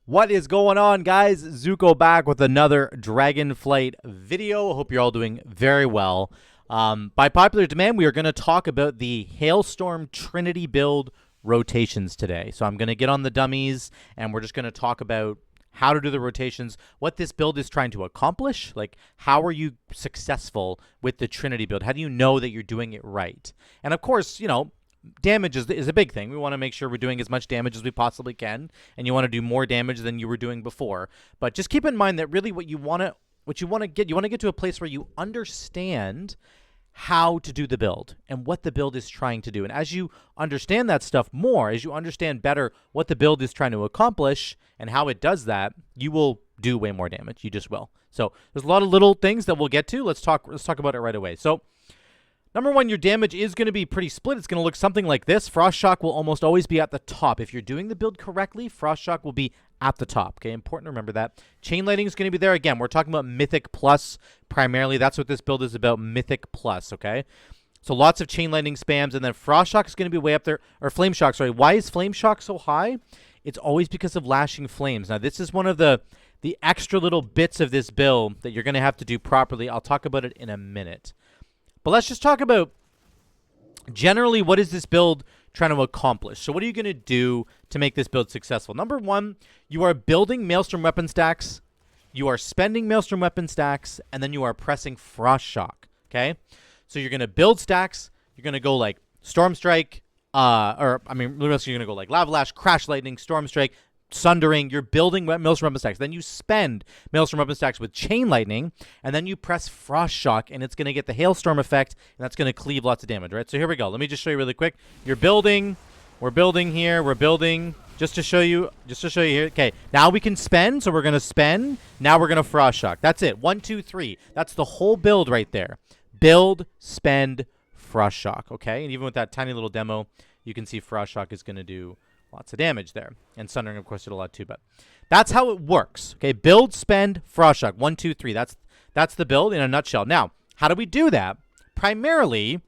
What is going on, guys? Zuko back with another Dragonflight video. Hope you're all doing very well. By popular demand, we are going to talk about the Hailstorm Trinity build rotations today. So I'm going to get on the dummies, and we're just going to talk about how to do the rotations, what this build is trying to accomplish, like how are you successful with the Trinity build? How do you know that you're doing it right? And of course, you know, damage is a big thing. We want to make sure we're doing as much damage as we possibly can, and you want to do more damage than you were doing before. But just keep in mind that really what you want to get to a place where you understand how to do the build and what the build is trying to do. And as you understand that stuff more, as you understand better what the build is trying to accomplish and how it does that, you will do way more damage. You just will. So there's a lot of little things that we'll get to. Let's talk about it right away. So number one, your damage is going to be pretty split. It's going to look something like this. Frost Shock will almost always be at the top. If you're doing the build correctly, Frost Shock will be at the top. Okay, important to remember that. Chain Lightning is going to be there. Again, we're talking about Mythic Plus primarily. That's what this build is about, Mythic Plus, okay? So lots of Chain Lightning spams, and then Frost Shock is going to be way up there. Or Flame Shock, sorry. Why is Flame Shock so high? It's always because of Lashing Flames. Now, this is one of the extra little bits of this build that you're going to have to do properly. I'll talk about it in a minute. But let's just talk about generally what is this build trying to accomplish. So what are you going to do to make this build successful? Number one, you are building Maelstrom weapon stacks, you are spending Maelstrom weapon stacks, and then you are pressing Frost Shock, okay? So you're going to build stacks, you're going to go like Storm Strike, you're going to go like Lava Lash, Crash Lightning, Storm Strike, Sundering. You're building Maelstrom weapon stacks. Then you spend Maelstrom weapon stacks with Chain Lightning, and then you press Frost Shock, and it's going to get the Hailstorm effect, and that's going to cleave lots of damage, right? So here we go. Let me just show you really quick. You're building. We're building here. We're building just to show you here. Okay, now we can spend, so we're going to spend. Now we're going to Frost Shock. That's it. 1, 2, 3. That's the whole build right there. Build, spend, Frost Shock, okay? And even with that tiny little demo, you can see Frost Shock is going to do lots of damage there. And Sundering, of course, did a lot too, but that's how it works. Okay, build, spend, Frost Shock. 1, 2, 3. That's the build in a nutshell. Now, how do we do that? Primarily,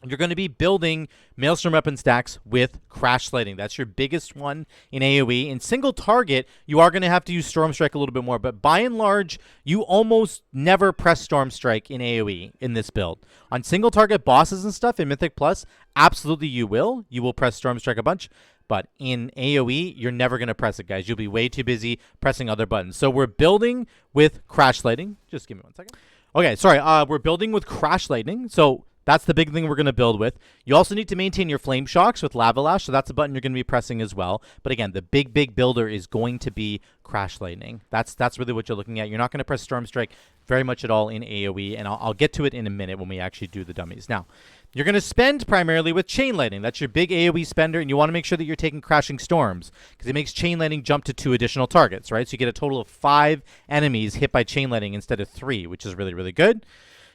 you're going to be building Maelstrom weapon stacks with Crash Lightning. That's your biggest one in AoE. In single target, you are going to have to use Storm Strike a little bit more, but by and large, you almost never press Storm Strike in AoE in this build. On single target bosses and stuff in Mythic Plus, absolutely you will. You will press Storm Strike a bunch. But in AoE, you're never going to press it, guys. You'll be way too busy pressing other buttons. So we're building with Crash Lightning. Just give me 1 second. Okay, sorry. We're building with Crash Lightning. So that's the big thing we're going to build with. You also need to maintain your Flame Shocks with Lava Lash. So that's a button you're going to be pressing as well. But again, the big builder is going to be Crash Lightning. That's really what you're looking at. You're not going to press Storm Strike very much at all in AoE. And I'll get to it in a minute when we actually do the dummies. Now, you're going to spend primarily with Chain Lightning. That's your big AoE spender, and you want to make sure that you're taking Crashing Storms because it makes Chain Lightning jump to 2 additional targets, right? So you get a total of 5 enemies hit by Chain Lightning instead of 3, which is really, really good.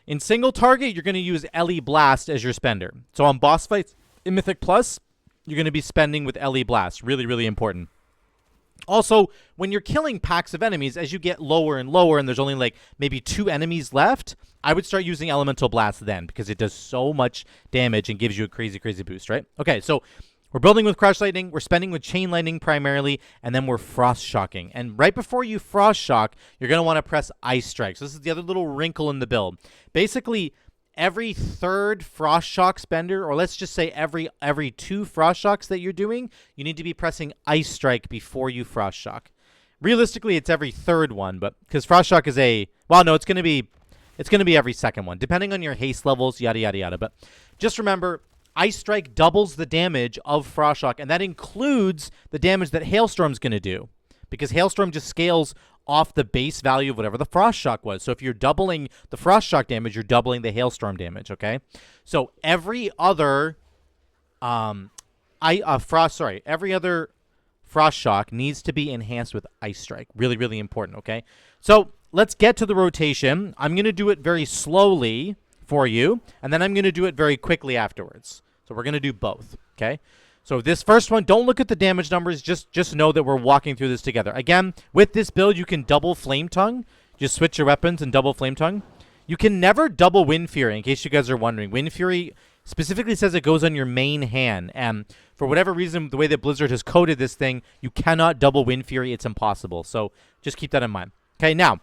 In single target, you're going to use LE Blast as your spender. So on boss fights in Mythic Plus, you're going to be spending with LE Blast. Really, really important. Also, when you're killing packs of enemies, as you get lower and lower and there's only like maybe 2 enemies left, I would start using Elemental Blast then because it does so much damage and gives you a crazy, crazy boost, right? Okay, so we're building with Crash Lightning, we're spending with Chain Lightning primarily, and then we're Frost Shocking. And right before you Frost Shock, you're going to want to press Ice Strike. So this is the other little wrinkle in the build. Basically, every third Frost Shock spender, or let's just say every 2 Frost Shocks that you're doing, you need to be pressing Ice Strike before you Frost Shock. Realistically, it's every third one, but because Frost Shock is it's going to be every second one, depending on your haste levels, yada, yada, yada. But just remember, Ice Strike doubles the damage of Frost Shock, and that includes the damage that Hailstorm's going to do, because Hailstorm just scales off the base value of whatever the Frost Shock was. So if you're doubling the Frost Shock damage, you're doubling the Hailstorm damage, okay? So every other every other Frost Shock needs to be enhanced with Ice Strike. Really, really important, okay? So let's get to the rotation. I'm going to do it very slowly for you, and then I'm going to do it very quickly afterwards. So we're going to do both, okay? So this first one, don't look at the damage numbers. Just know that we're walking through this together. Again, with this build, you can double Flame Tongue. Just switch your weapons and double Flame Tongue. You can never double Wind Fury, in case you guys are wondering. Wind Fury specifically says it goes on your main hand. And for whatever reason, the way that Blizzard has coded this thing, you cannot double Wind Fury. It's impossible. So just keep that in mind. Okay, now,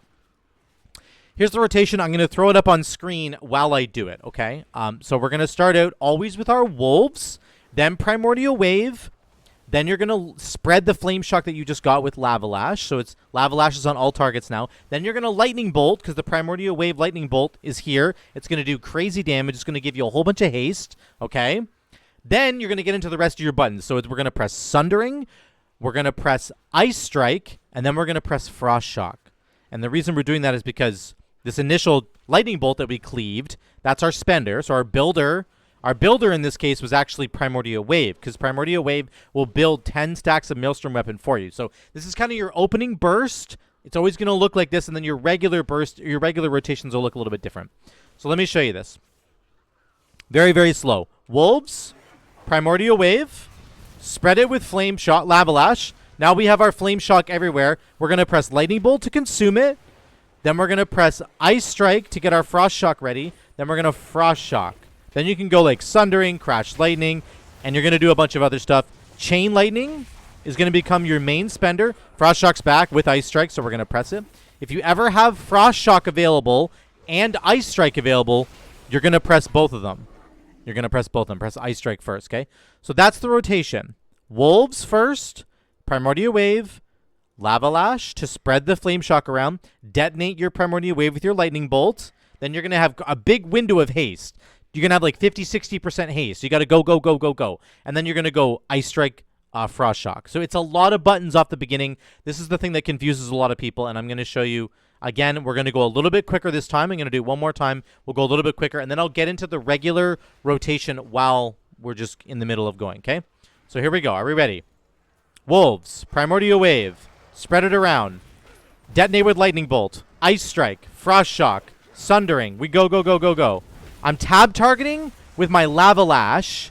here's the rotation. I'm going to throw it up on screen while I do it, okay? So we're going to start out always with our Wolves, then Primordial Wave. Then you're going to spread the Flame Shock that you just got with Lava Lash. So it's Lava Lash is on all targets now. Then you're going to Lightning Bolt, because the Primordial Wave Lightning Bolt is here. It's going to do crazy damage. It's going to give you a whole bunch of haste, okay? Then you're going to get into the rest of your buttons. So we're going to press Sundering, we're going to press Ice Strike, and then we're going to press Frost Shock. And the reason we're doing that is because this initial Lightning Bolt that we cleaved, that's our spender. So our builder in this case was actually Primordial Wave, because Primordial Wave will build 10 stacks of Maelstrom Weapon for you. So this is kind of your opening burst. It's always going to look like this, and then your regular burst, your regular rotations will look a little bit different. So let me show you this. Very, very slow. Wolves, Primordial Wave, spread it with Flame Shock, Lava Lash. Now we have our Flame Shock everywhere. We're going to press Lightning Bolt to consume it. Then we're going to press Ice Strike to get our Frost Shock ready. Then we're going to Frost Shock. Then you can go like Sundering, Crash Lightning, and you're going to do a bunch of other stuff. Chain Lightning is going to become your main spender. Frost Shock's back with Ice Strike, so we're going to press it. If you ever have Frost Shock available and Ice Strike available, you're going to press both of them. You're going to press both of them. Press Ice Strike first, okay? So that's the rotation. Wolves first, Primordial Wave, Lava Lash to spread the Flame Shock around, detonate your Primordial Wave with your Lightning Bolt. Then you're going to have a big window of haste. You're going to have like 50-60% haste. You got to go, go, go, go, go. And then you're going to go Ice Strike, Frost Shock. So it's a lot of buttons off the beginning. This is the thing that confuses a lot of people, and I'm going to show you, again, we're going to go a little bit quicker this time. I'm going to do it one more time. We'll go a little bit quicker, and then I'll get into the regular rotation while we're just in the middle of going, okay? So here we go. Are we ready? Wolves, Primordial Wave, spread it around, detonate with Lightning Bolt, Ice Strike, Frost Shock, Sundering. We go, go, go, go, go. I'm tab targeting with my Lava Lash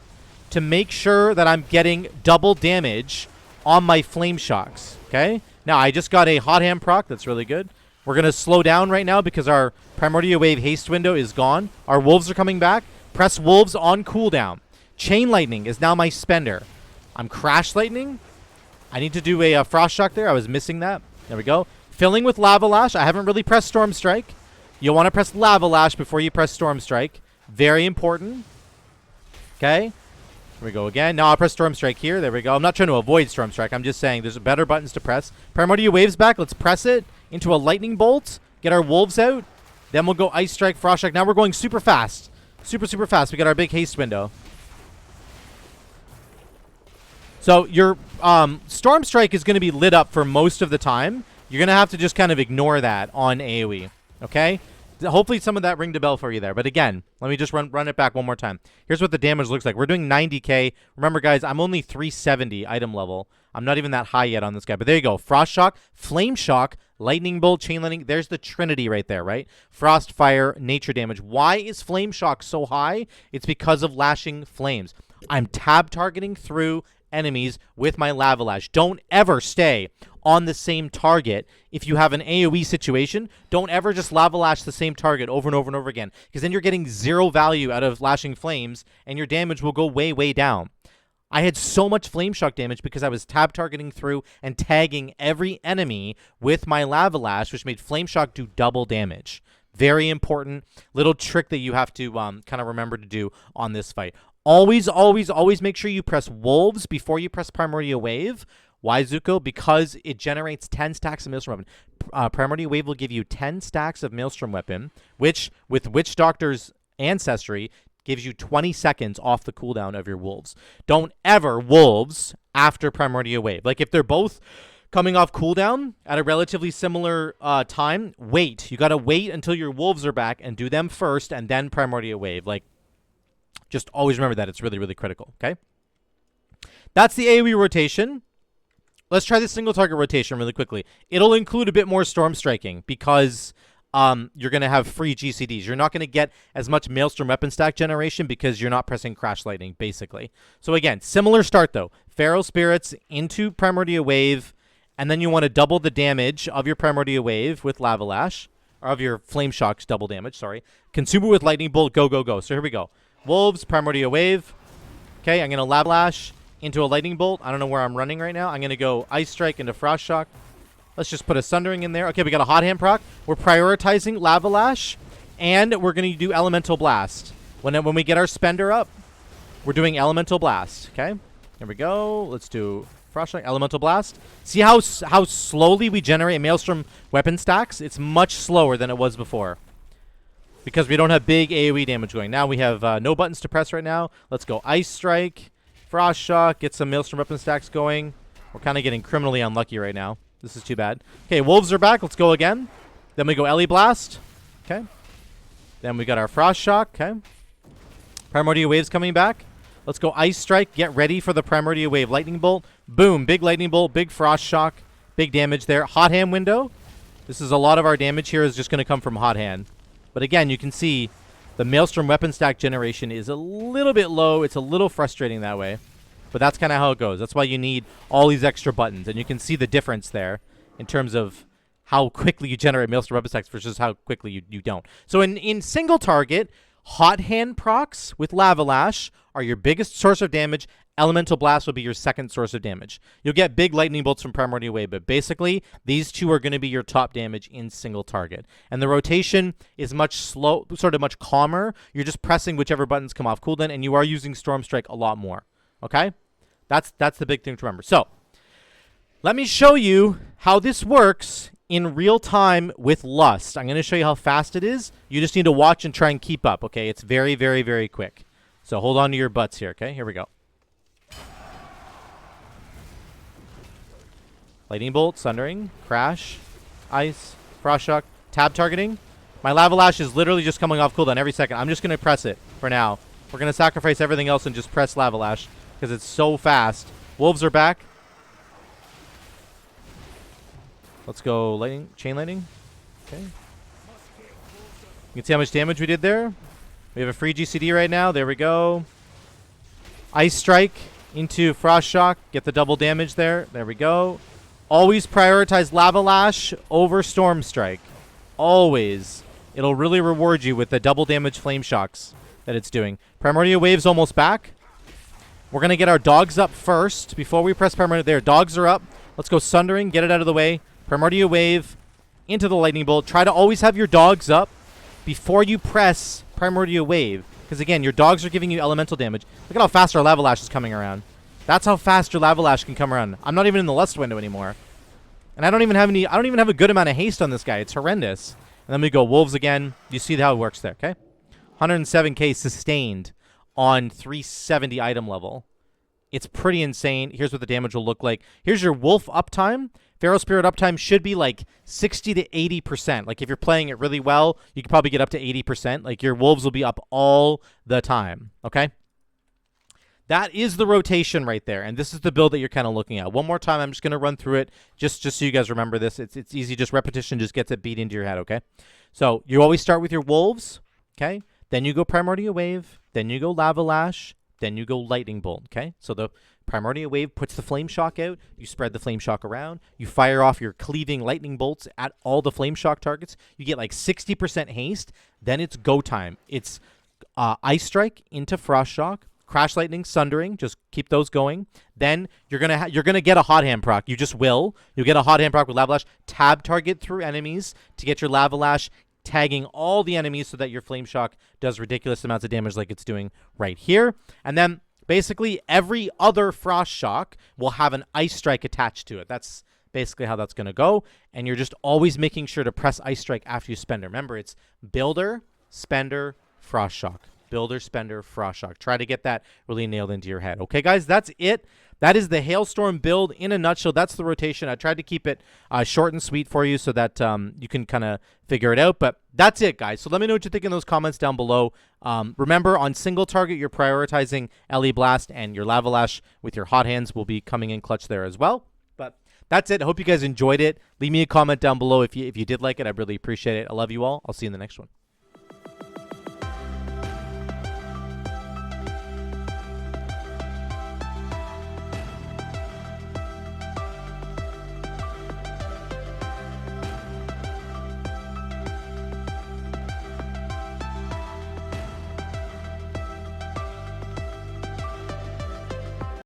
to make sure that I'm getting double damage on my Flame Shocks, okay? Now, I just got a Hot Hand proc. That's really good. We're going to slow down right now because our Primordial Wave haste window is gone. Our Wolves are coming back. Press Wolves on cooldown. Chain Lightning is now my spender. I'm Crash Lightning. I need to do a Frost Shock there. I was missing that. There we go. Filling with Lava Lash. I haven't really pressed Storm Strike. You'll want to press Lava Lash before you press Storm Strike. Very important. Okay. Here we go again. Now I'll press Storm Strike here. There we go. I'm not trying to avoid Storm Strike. I'm just saying there's better buttons to press. Primordial Wave's back. Let's press it into a Lightning Bolt. Get our Wolves out. Then we'll go Ice Strike, Frost Strike. Now we're going super fast. Super, super fast. We got our big haste window. So your Storm Strike is going to be lit up for most of the time. You're going to have to just kind of ignore that on AoE. Okay? Hopefully some of that ringed a bell for you there. But again, let me just run it back one more time. Here's what the damage looks like. We're doing 90k. Remember, guys, I'm only 370 item level. I'm not even that high yet on this guy. But there you go. Frost Shock, Flame Shock, Lightning Bolt, Chain Lightning. There's the Trinity right there, right? Frost, Fire, Nature damage. Why is Flame Shock so high? It's because of Lashing Flames. I'm tab targeting through enemies with my Lava Lash. Don't ever stay on the same target. If you have an AoE situation, don't ever just Lava Lash the same target over and over and over again, because then you're getting zero value out of Lashing Flames and your damage will go way, way down. I had so much Flame Shock damage because I was tab targeting through and tagging every enemy with my Lava Lash, which made Flame Shock do double damage. Very important little trick that you have to kind of remember to do on this fight. Always, always, always make sure you press Wolves before you press Primordial Wave. Why, Zuko? Because it generates 10 stacks of Maelstrom Weapon. Primordial Wave will give you 10 stacks of Maelstrom Weapon, which, with Witch Doctor's Ancestry, gives you 20 seconds off the cooldown of your Wolves. Don't ever Wolves after Primordial Wave. Like, if they're both coming off cooldown at a relatively similar time, wait. You got to wait until your Wolves are back and do them first, and then Primordial Wave. Like, just always remember that. It's really, really critical, okay? That's the AoE rotation. Let's try the single target rotation really quickly. It'll include a bit more Storm Striking because you're going to have free GCDs. You're not going to get as much Maelstrom Weapon stack generation because you're not pressing Crash Lightning, basically. So again, similar start, though. Feral Spirits into Primordial Wave, and then you want to double the damage of your Primordial Wave with Lava Lash, or of your Flame Shocks, double damage, sorry. Consume it with Lightning Bolt, go, go, go. So here we go. Wolves, Primordial Wave. Okay, I'm going to Lava Lash into a Lightning Bolt. I don't know where I'm running right now. I'm going to go Ice Strike into Frost Shock. Let's just put a Sundering in there. Okay, we got a Hot Hand proc. We're prioritizing Lava Lash, and we're going to do Elemental Blast. When we get our Spender up, we're doing Elemental Blast. Okay, here we go. Let's do Frost Shock, Elemental Blast. See how slowly we generate Maelstrom weapon stacks? It's much slower than it was before, because we don't have big AoE damage going. Now we have no buttons to press right now. Let's go Ice Strike, Frost Shock, get some Maelstrom weapon stacks going. We're kind of getting criminally unlucky right now. This is too bad. Okay, Wolves are back. Let's go again. Then we go Ellie Blast. Okay. Then we got our Frost Shock. Okay. Primordial Wave's coming back. Let's go Ice Strike. Get ready for the Primordial Wave. Lightning Bolt. Boom. Big Lightning Bolt. Big Frost Shock. Big damage there. Hot Hand window. This is a lot of our damage here is just going to come from Hot Hand. But again, you can see the Maelstrom weapon stack generation is a little bit low. It's a little frustrating that way. But that's kind of how it goes. That's why you need all these extra buttons. And you can see the difference there in terms of how quickly you generate Maelstrom weapon stacks versus how quickly you don't. So in single target, Hot Hand procs with Lava Lash are your biggest source of damage. Elemental Blast will be your second source of damage. You'll get big Lightning Bolts from Primordial Wave, but basically, these two are going to be your top damage in single target. And the rotation is much much calmer. You're just pressing whichever buttons come off cooldown, and you are using Storm Strike a lot more. Okay? That's the big thing to remember. So, let me show you how this works in real time with Lust. I'm going to show you how fast it is. You just need to watch and try and keep up, okay? It's very, very, very quick. So hold on to your butts here, okay? Here we go. Lightning Bolt, Sundering, Crash, Ice, Frost Shock, Tab targeting. My Lava Lash is literally just coming off cooldown every second. I'm just going to press it for now. We're going to sacrifice everything else and just press Lava Lash because it's so fast. Wolves are back. Let's go lightning, chain lightning. Okay. You can see how much damage we did there. We have a free GCD right now. There we go. Ice Strike into Frost Shock. Get the double damage there. There we go. Always prioritize Lava Lash over Storm Strike. Always. It'll really reward you with the double damage Flame Shocks that it's doing. Primordial Wave's almost back. We're going to get our dogs up first before we press Primordial. There, dogs are up. Let's go Sundering. Get it out of the way. Primordial Wave into the Lightning Bolt. Try to always have your dogs up before you press Primordial Wave. Because, again, your dogs are giving you elemental damage. Look at how fast our Lava Lash is coming around. That's how fast your Lava Lash can come around. I'm not even in the Lust window anymore. And I don't even have a good amount of haste on this guy. It's horrendous. And then we go Wolves again. You see how it works there, okay? 107k sustained on 370 item level. It's pretty insane. Here's what the damage will look like. Here's your Wolf uptime. Pharaoh Spirit uptime should be like 60 to 80%. Like if you're playing it really well, you could probably get up to 80%. Like your Wolves will be up all the time, okay? That is the rotation right there, and this is the build that you're kind of looking at. One more time, I'm just going to run through it just so you guys remember this. It's easy. Just repetition just gets it beat into your head, okay? So you always start with your Wolves, okay? Then you go Primordial Wave. Then you go Lava Lash. Then you go Lightning Bolt, okay? So the Primordial Wave puts the Flame Shock out. You spread the Flame Shock around. You fire off your cleaving Lightning Bolts at all the Flame Shock targets. You get like 60% haste. Then it's go time. It's Ice Strike into Frost Shock. Crash Lightning, Sundering, just keep those going. Then you're gonna get a Hot Hand proc. You just will. You'll get a Hot Hand proc with Lava Lash. Tab target through enemies to get your Lava Lash tagging all the enemies so that your Flame Shock does ridiculous amounts of damage like it's doing right here. And then basically every other Frost Shock will have an Ice Strike attached to it. That's basically how that's gonna go. And you're just always making sure to press Ice Strike after you spend. Remember, it's Builder, Spender, Frost Shock. Builder, Spender, Frost Shock. Try to get that really nailed into your head. Okay, guys, that's it. That is the Hailstorm build in a nutshell. That's the rotation. I tried to keep it short and sweet for you so that you can kind of figure it out. But that's it, guys. So let me know what you think in those comments down below. Remember, on single target, you're prioritizing LE Blast, and your Lava Lash with your Hot Hands will be coming in clutch there as well. But that's it. I hope you guys enjoyed it. Leave me a comment down below if you did like it. I really appreciate it. I love you all. I'll see you in the next one.